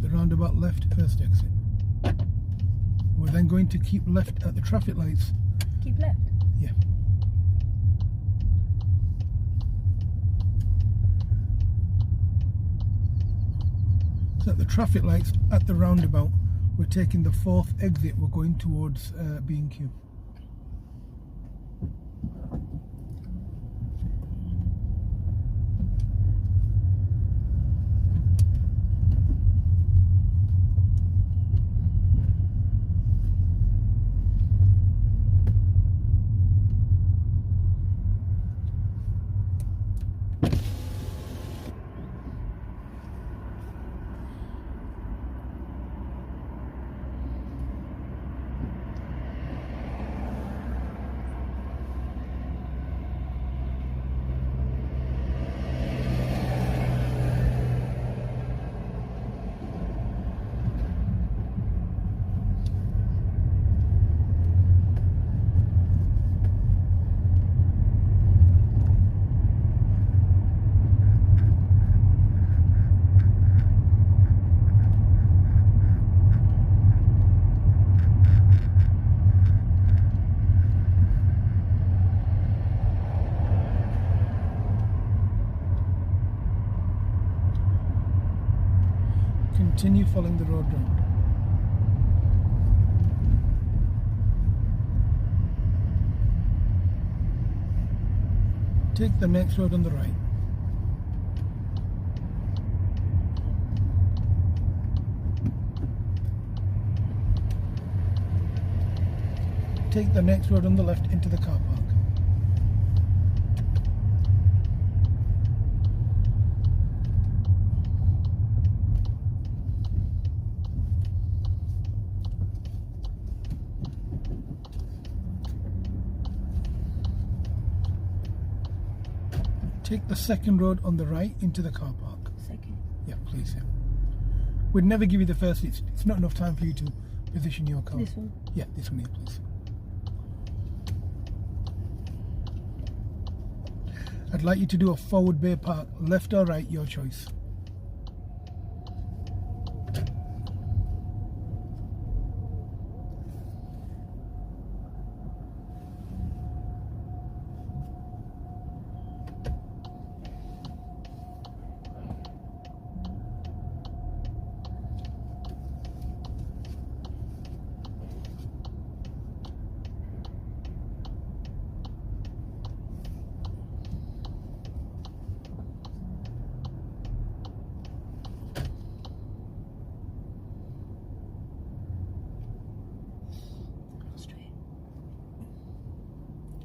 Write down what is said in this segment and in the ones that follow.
At the roundabout, left, first exit. We're then going to keep left at the traffic lights. Keep left? Yeah. So at the traffic lights at the roundabout, we're taking the fourth exit. We're going towards B&Q. Continue following the road round. Take the next road on the right. Take the next road on the left into the car park. Take the second road on the right into the car park. Second? Yeah, please. Yeah. We'd never give you the first. It's not enough time for you to position your car. This one? Yeah, this one here, please. I'd like you to do a forward bay park, left or right, your choice.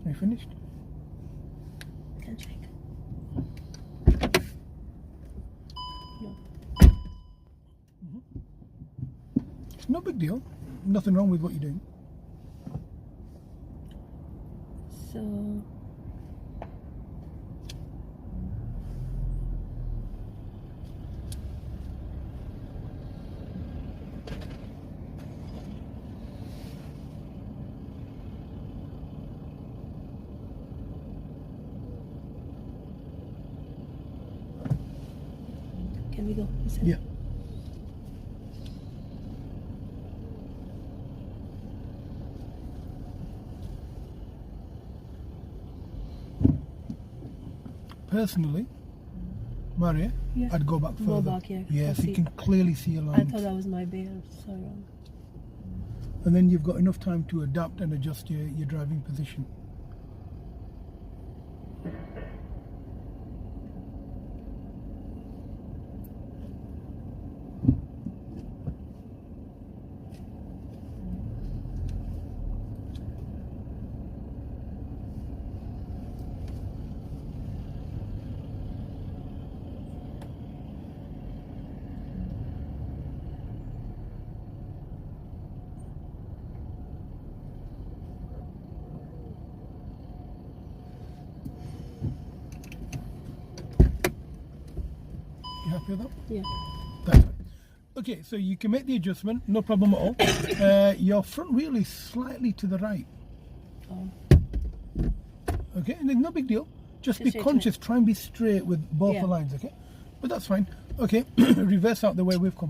Are you finished? Can check. No. It's no big deal. Nothing wrong with what you're doing. So can we go? Yeah. Personally, Maria, Yeah. I'd go back further. Go back, yeah. Yes, I you see. can clearly see your I lines. thought that was my bay. I'm so wrong. And then you've got enough time to adapt and adjust your driving position. You happy with that? Yeah. That's fine. Okay, so you can make the adjustment, no problem at all. Your front wheel is slightly to the right. Oh. Okay, and it's no big deal. Just be Just conscious, try and be straight with both Yeah. the lines, okay? But that's fine. Okay, reverse out the way we've come.